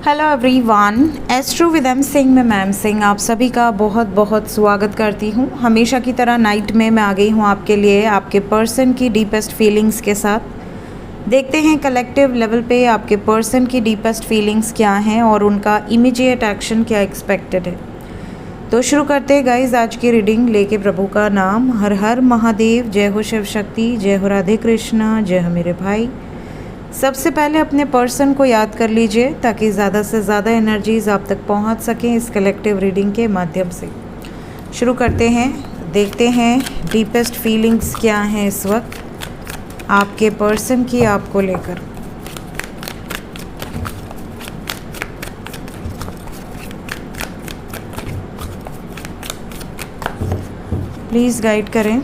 Hello everyone, astro with M Singh में ma'am Singh आप सभी का बहुत बहुत स्वागत करती हूँ। हमेशा की तरह नाइट में मैं आ गई हूँ आपके लिए आपके पर्सन की डीपेस्ट फीलिंग्स के साथ। देखते हैं कलेक्टिव लेवल पे आपके पर्सन की डीपेस्ट फीलिंग्स क्या हैं और उनका इमीडिएट एक्शन क्या एक्सपेक्टेड है। तो शुरू करते हैं गाइज आज की रीडिंग लेके प्रभु का नाम। हर हर महादेव, जय हो शिव शक्ति, जय हो राधे कृष्णा, जय हो मेरे भाई। सबसे पहले अपने पर्सन को याद कर लीजिए ताकि ज़्यादा से ज़्यादा एनर्जीज आप तक पहुंच सकें इस कलेक्टिव रीडिंग के माध्यम से। शुरू करते हैं, देखते हैं डीपेस्ट फीलिंग्स क्या हैं इस वक्त आपके पर्सन की आपको लेकर। प्लीज़ गाइड करें।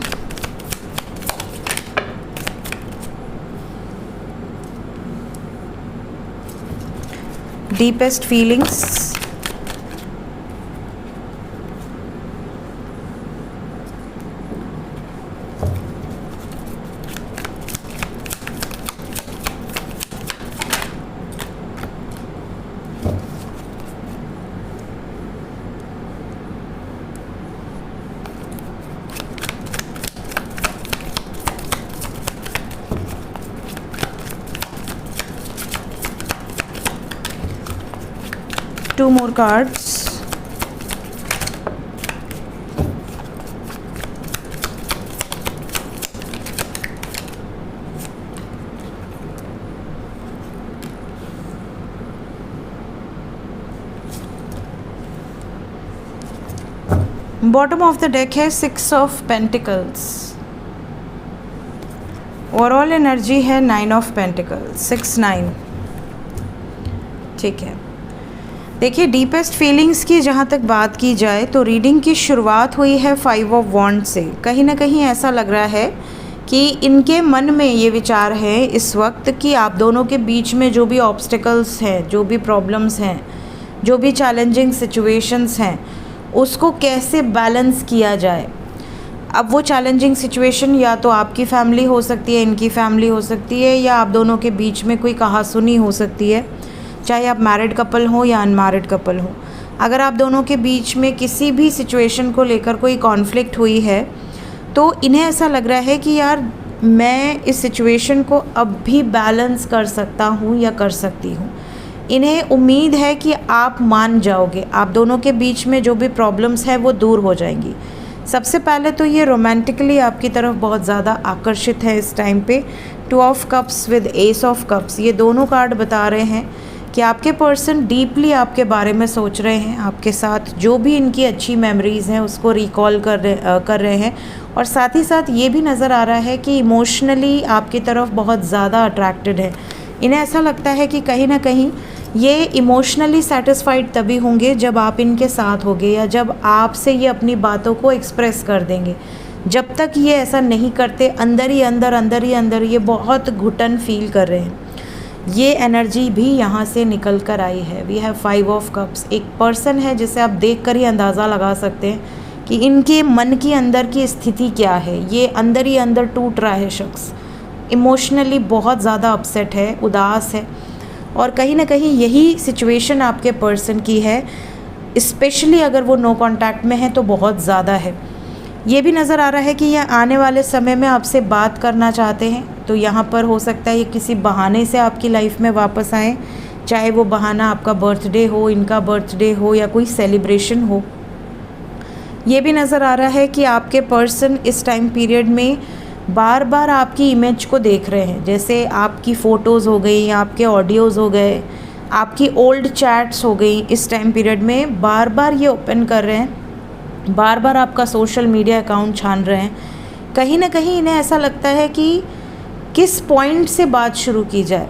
deepest feelings, two more cards. Bottom of the deck है 6 ऑफ पेंटिकल्स। ओवरऑल एनर्जी है 9 ऑफ पेंटिकल्स, 6 9। ठीक है, देखिए डीपेस्ट फीलिंग्स की जहाँ तक बात की जाए तो रीडिंग की शुरुआत हुई है 5 ऑफ वॉन्ड से। कहीं ना कहीं ऐसा लग रहा है कि इनके मन में ये विचार है इस वक्त कि आप दोनों के बीच में जो भी ऑब्स्टिकल्स हैं, जो भी प्रॉब्लम्स हैं, जो भी चैलेंजिंग सिचुएशंस हैं, उसको कैसे बैलेंस किया जाए। अब वो चैलेंजिंग सिचुएशन या तो आपकी फैमिली हो सकती है, इनकी फैमिली हो सकती है, या आप दोनों के बीच में कोई कहासुनी हो सकती है, चाहे आप मैरिड कपल हो या अनमैरिड कपल हो। अगर आप दोनों के बीच में किसी भी सिचुएशन को लेकर कोई कॉन्फ्लिक्ट हुई है तो इन्हें ऐसा लग रहा है कि यार मैं इस सिचुएशन को अब भी बैलेंस कर सकता हूँ या कर सकती हूँ। इन्हें उम्मीद है कि आप मान जाओगे, आप दोनों के बीच में जो भी प्रॉब्लम्स है वो दूर हो जाएंगी। सबसे पहले तो ये रोमांटिकली आपकी तरफ बहुत ज़्यादा आकर्षित है इस टाइम पे। 2 of cups with S of cups, ये दोनों कार्ड बता रहे हैं कि आपके पर्सन डीपली आपके बारे में सोच रहे हैं, आपके साथ जो भी इनकी अच्छी मेमोरीज़ हैं उसको रिकॉल कर रहे हैं, और साथ ही साथ ये भी नज़र आ रहा है कि इमोशनली आपकी तरफ बहुत ज़्यादा अट्रैक्टेड है। इन्हें ऐसा लगता है कि कहीं ना कहीं ये इमोशनली सेटिस्फाइड तभी होंगे जब आप इनके साथ होंगे या जब आपसे ये अपनी बातों को एक्सप्रेस कर देंगे। जब तक ये ऐसा नहीं करते अंदर ही अंदर ये बहुत घुटन फील कर रहे हैं। ये एनर्जी भी यहाँ से निकल कर आई है। We have 5 of cups. एक पर्सन है जिसे आप देखकर ही अंदाज़ा लगा सकते हैं कि इनके मन की अंदर की स्थिति क्या है। ये अंदर ही अंदर टूट रहा है शख्स, इमोशनली बहुत ज़्यादा अपसेट है, उदास है, और कहीं ना कहीं यही सिचुएशन आपके पर्सन की है। स्पेशली अगर वो नो कांटेक्ट में है तो बहुत ज़्यादा है। ये भी नज़र आ रहा है कि ये आने वाले समय में आपसे बात करना चाहते हैं, तो यहाँ पर हो सकता है ये किसी बहाने से आपकी लाइफ में वापस आए, चाहे वो बहाना आपका बर्थडे हो, इनका बर्थडे हो, या कोई सेलिब्रेशन हो। ये भी नज़र आ रहा है कि आपके पर्सन इस टाइम पीरियड में बार बार आपकी इमेज को देख रहे हैं, जैसे आपकी फ़ोटोज़ हो गई, आपके ऑडियोज़ हो गए, आपकी ओल्ड चैट्स हो गई। इस टाइम पीरियड में बार बार ये ओपन कर रहे हैं, बार बार आपका सोशल मीडिया अकाउंट छान रहे हैं। कहीं ना कहीं इन्हें ऐसा लगता है कि किस पॉइंट से बात शुरू की जाए।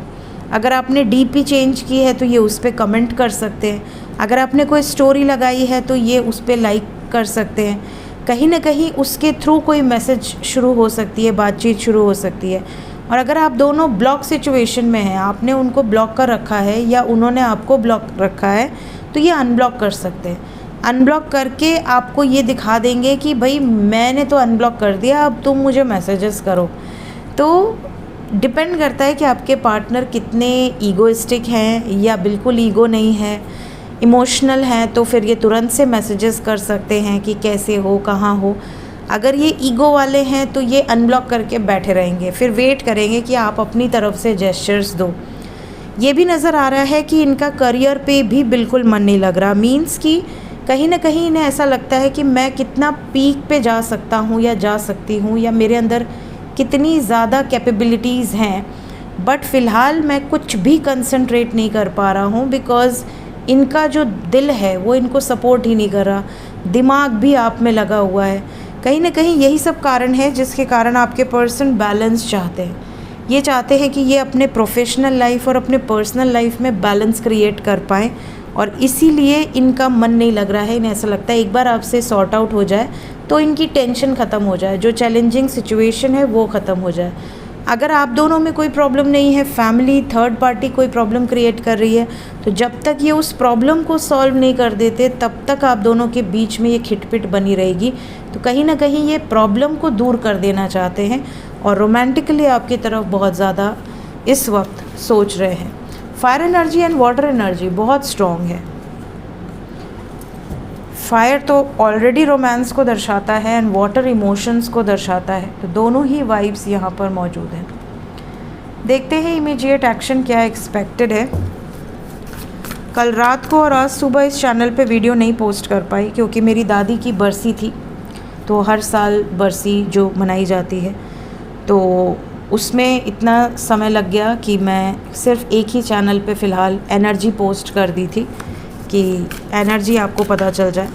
अगर आपने डीपी चेंज की है तो ये उस पर कमेंट कर सकते हैं, अगर आपने कोई स्टोरी लगाई है तो ये उस पर लाइक कर सकते हैं। कहीं ना कहीं उसके थ्रू कोई मैसेज शुरू हो सकती है, बातचीत शुरू हो सकती है। और अगर आप दोनों ब्लॉक सिचुएशन में हैं, आपने उनको ब्लॉक कर रखा है या उन्होंने आपको ब्लॉक रखा है, तो ये अनब्लॉक कर सकते हैं। अनब्लॉक करके आपको ये दिखा देंगे कि भाई मैंने तो अनब्लॉक कर दिया, अब तुम मुझे मैसेजेस करो। तो डिपेंड करता है कि आपके पार्टनर कितने ईगोइस्टिक हैं या बिल्कुल ईगो नहीं है, इमोशनल हैं, तो फिर ये तुरंत से मैसेजेस कर सकते हैं कि कैसे हो, कहाँ हो। अगर ये ईगो वाले हैं तो ये अनब्लॉक करके बैठे रहेंगे, फिर वेट करेंगे कि आप अपनी तरफ से जेस्चर्स दो। ये भी नज़र आ रहा है कि इनका करियर पे भी बिल्कुल मन नहीं लग रहा, मीन्स कि कहीं ना कहीं इन्हें ऐसा लगता है कि मैं कितना पीक पे जा सकता हूँ या जा सकती हूँ, या मेरे अंदर कितनी ज़्यादा कैपेबिलिटीज़ हैं, बट फ़िलहाल मैं कुछ भी कंसंट्रेट नहीं कर पा रहा हूँ, बिकॉज़ इनका जो दिल है वो इनको सपोर्ट ही नहीं कर रहा, दिमाग भी आप में लगा हुआ है। कहीं ना कहीं यही सब कारण है जिसके कारण आपके पर्सन बैलेंस चाहते हैं। ये चाहते हैं कि ये अपने प्रोफेशनल लाइफ और अपने पर्सनल लाइफ में बैलेंस क्रिएट कर पाएँ, और इसीलिए इनका मन नहीं लग रहा है। इन्हें ऐसा लगता है एक बार आपसे सॉर्ट आउट हो जाए तो इनकी टेंशन ख़त्म हो जाए, जो चैलेंजिंग सिचुएशन है वो ख़त्म हो जाए। अगर आप दोनों में कोई प्रॉब्लम नहीं है, फैमिली थर्ड पार्टी कोई प्रॉब्लम क्रिएट कर रही है, तो जब तक ये उस प्रॉब्लम को सॉल्व नहीं कर देते तब तक आप दोनों के बीच में ये खिटपिट बनी रहेगी। तो कहीं ना कहीं ये प्रॉब्लम को दूर कर देना चाहते हैं और रोमांटिकली आपकी तरफ बहुत ज़्यादा इस वक्त सोच रहे हैं। Fire energy and water energy बहुत स्ट्रॉन्ग है। फायर तो ऑलरेडी रोमांस को दर्शाता है एंड वाटर इमोशंस को दर्शाता है, तो दोनों ही वाइब्स यहाँ पर मौजूद हैं। देखते हैं इमीडिएट एक्शन क्या एक्सपेक्टेड है। कल रात को और आज सुबह इस चैनल पे वीडियो नहीं पोस्ट कर पाई क्योंकि मेरी दादी की बरसी थी, तो हर साल बरसी जो मनाई जाती है तो उसमें इतना समय लग गया कि मैं सिर्फ एक ही चैनल पे फ़िलहाल एनर्जी पोस्ट कर दी थी कि एनर्जी आपको पता चल जाए।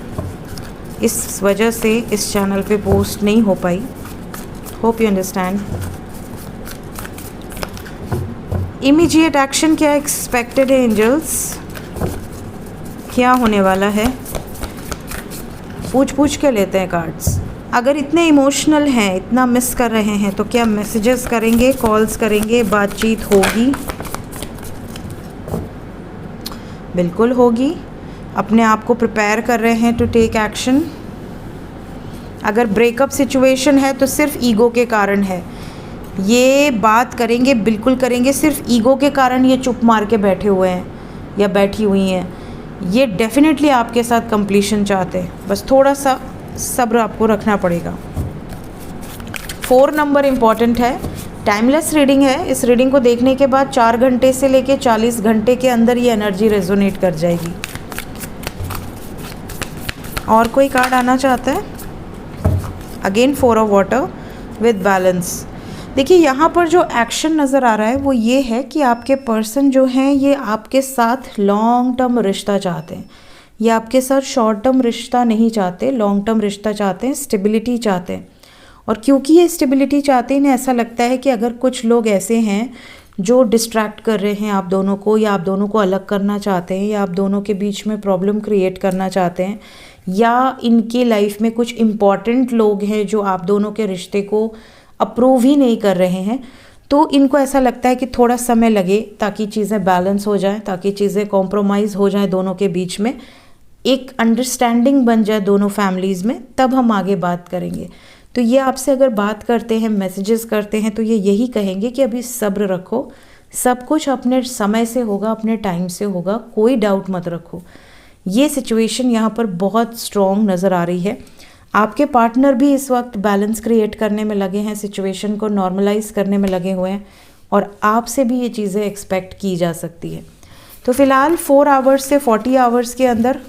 इस वजह से इस चैनल पे पोस्ट नहीं हो पाई। Hope you understand. Immediate action क्या एक्सपेक्टेड है एंजल्स, क्या होने वाला है, पूछ के लेते हैं कार्ड्स। अगर इतने इमोशनल हैं, इतना मिस कर रहे हैं, तो क्या मैसेजेस करेंगे, कॉल्स करेंगे, बातचीत होगी? बिल्कुल होगी। अपने आप को प्रिपेयर कर रहे हैं टू टेक एक्शन। अगर ब्रेकअप सिचुएशन है तो सिर्फ ईगो के कारण है, ये बात करेंगे, बिल्कुल करेंगे, सिर्फ ईगो के कारण ये चुप मार के बैठे हुए हैं या बैठी हुई हैं। ये डेफिनेटली आपके साथ कंप्लीशन चाहते हैं, बस थोड़ा सा सब्र आपको रखना पड़ेगा। 4 नंबर इम्पॉर्टेंट है, टाइमलेस रीडिंग है। इस रीडिंग को देखने के बाद 4 घंटे से लेके 40 घंटे के अंदर ये एनर्जी रेजोनेट कर जाएगी। और कोई कार्ड आना चाहता है? Again 4 of water with balance. देखिए यहाँ पर जो एक्शन नज़र आ रहा है वो ये है कि आपके पर्सन जो हैं ये आपके साथ लॉन्ग टर्म रिश्ता चाहते हैं। ये आपके साथ शॉर्ट टर्म रिश्ता नहीं चाहते, लॉन्ग टर्म रिश्ता चाहते हैं, स्टेबिलिटी चाहते हैं। और क्योंकि ये स्टेबिलिटी चाहते हैं, इन्हें ऐसा लगता है कि अगर कुछ लोग ऐसे हैं जो डिस्ट्रैक्ट कर रहे हैं आप दोनों को, या आप दोनों को अलग करना चाहते हैं, या आप दोनों के बीच में प्रॉब्लम क्रिएट करना चाहते हैं, या इनकी लाइफ में कुछ इम्पॉर्टेंट लोग हैं जो आप दोनों के रिश्ते को अप्रूव ही नहीं कर रहे हैं, तो इनको ऐसा लगता है कि थोड़ा समय लगे ताकि चीज़ें बैलेंस हो जाएं, ताकि चीज़ें कॉम्प्रोमाइज़ हो जाएं दोनों के बीच में, एक अंडरस्टैंडिंग बन जाए दोनों फैमिलीज़ में, तब हम आगे बात करेंगे। तो ये आपसे अगर बात करते हैं, मैसेजेस करते हैं, तो ये यही कहेंगे कि अभी सब्र रखो, सब कुछ अपने समय से होगा, अपने टाइम से होगा, कोई डाउट मत रखो। ये सिचुएशन यहाँ पर बहुत स्ट्रॉन्ग नज़र आ रही है। आपके पार्टनर भी इस वक्त बैलेंस क्रिएट करने में लगे हैं, सिचुएशन को नॉर्मलाइज करने में लगे हुए हैं, और आपसे भी ये चीज़ें एक्सपेक्ट की जा सकती है। तो फ़िलहाल 4 आवर्स से 40 आवर्स के अंदर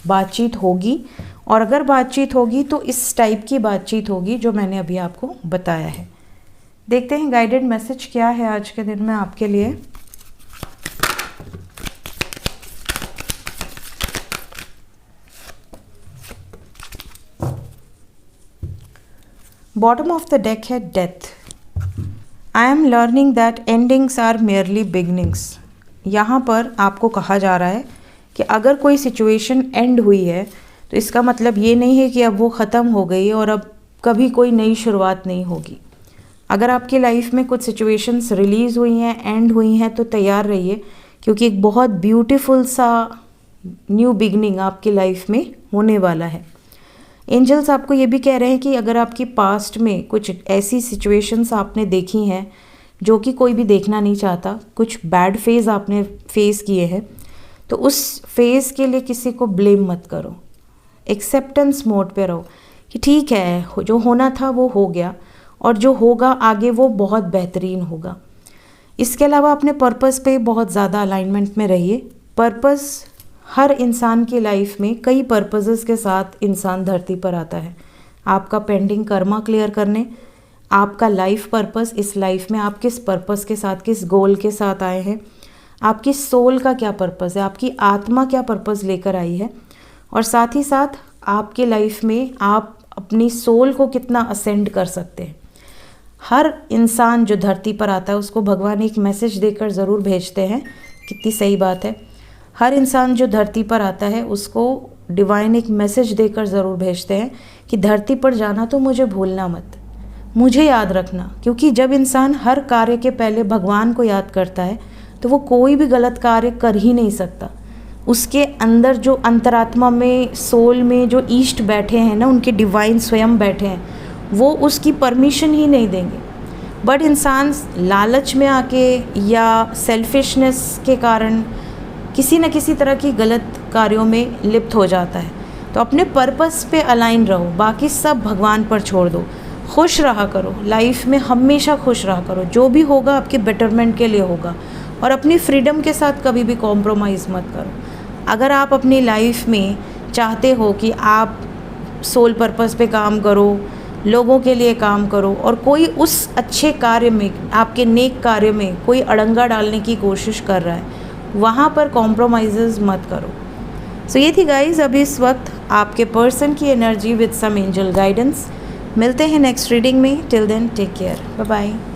बातचीत होगी, और अगर बातचीत होगी तो इस टाइप की बातचीत होगी जो मैंने अभी आपको बताया है। देखते हैं गाइडेड मैसेज क्या है आज के दिन में आपके लिए। बॉटम ऑफ द डेक है death. I am learning that endings are merely beginnings. यहाँ पर आपको कहा जा रहा है कि अगर कोई सिचुएशन एंड हुई है तो इसका मतलब ये नहीं है कि अब वो ख़त्म हो गई और अब कभी कोई नई शुरुआत नहीं होगी। अगर आपकी लाइफ में कुछ सिचुएशंस रिलीज़ हुई हैं, एंड हुई हैं, तो तैयार रहिए, क्योंकि एक बहुत ब्यूटीफुल सा न्यू बिगनिंग आपकी लाइफ में होने वाला है। एंजल्स आपको ये भी कह रहे हैं कि अगर आपकी पास्ट में कुछ ऐसी सिचुएशंस आपने देखी हैं जो कि कोई भी देखना नहीं चाहता। कुछ बैड फेज़ आपने फेस किए हैं, तो उस फेज़ के लिए किसी को ब्लेम मत करो। एक्सेप्टेंस मोड पे रहो कि ठीक है, जो होना था वो हो गया, और जो होगा आगे वो बहुत बेहतरीन होगा। इसके अलावा अपने पर्पस पे बहुत ज़्यादा अलाइनमेंट में रहिए। पर्पस हर इंसान की लाइफ में कई पर्पसेस के साथ इंसान धरती पर आता है। आपका पेंडिंग कर्मा क्लियर करने, आपका लाइफ पर्पस, इस लाइफ में आप किस पर्पस के साथ, किस गोल के साथ आए हैं, आपकी सोल का क्या पर्पस है, आपकी आत्मा क्या पर्पस लेकर आई है, और साथ ही साथ आपके लाइफ में आप अपनी सोल को कितना असेंड कर सकते हैं। हर इंसान जो धरती पर आता है उसको भगवान एक मैसेज देकर ज़रूर भेजते हैं। कितनी सही बात है। हर इंसान जो धरती पर आता है उसको डिवाइन एक मैसेज देकर ज़रूर भेजते हैं कि धरती पर जाना तो मुझे भूलना मत, मुझे याद रखना। क्योंकि जब इंसान हर कार्य के पहले भगवान को याद करता है तो वो कोई भी गलत कार्य कर ही नहीं सकता। उसके अंदर जो अंतरात्मा में, सोल में जो ईष्ट बैठे हैं ना, उनके डिवाइन स्वयं बैठे हैं, वो उसकी परमिशन ही नहीं देंगे। बट इंसान लालच में आके या सेल्फिशनेस के कारण किसी न किसी तरह की गलत कार्यों में लिप्त हो जाता है। तो अपने पर्पस पे अलाइन रहो, बाकी सब भगवान पर छोड़ दो। खुश रहा करो, लाइफ में हमेशा खुश रहा करो। जो भी होगा आपके बेटरमेंट के लिए होगा, और अपनी फ्रीडम के साथ कभी भी कॉम्प्रोमाइज़ मत करो। अगर आप अपनी लाइफ में चाहते हो कि आप सोल पर्पस पे काम करो, लोगों के लिए काम करो, और कोई उस अच्छे कार्य में, आपके नेक कार्य में कोई अड़ंगा डालने की कोशिश कर रहा है, वहाँ पर कॉम्प्रोमाइज़ मत करो। सो ये थी गाइज अभी इस वक्त आपके पर्सन की energy with some angel guidance. मिलते हैं नेक्स्ट रीडिंग में। Till then take care, bye bye.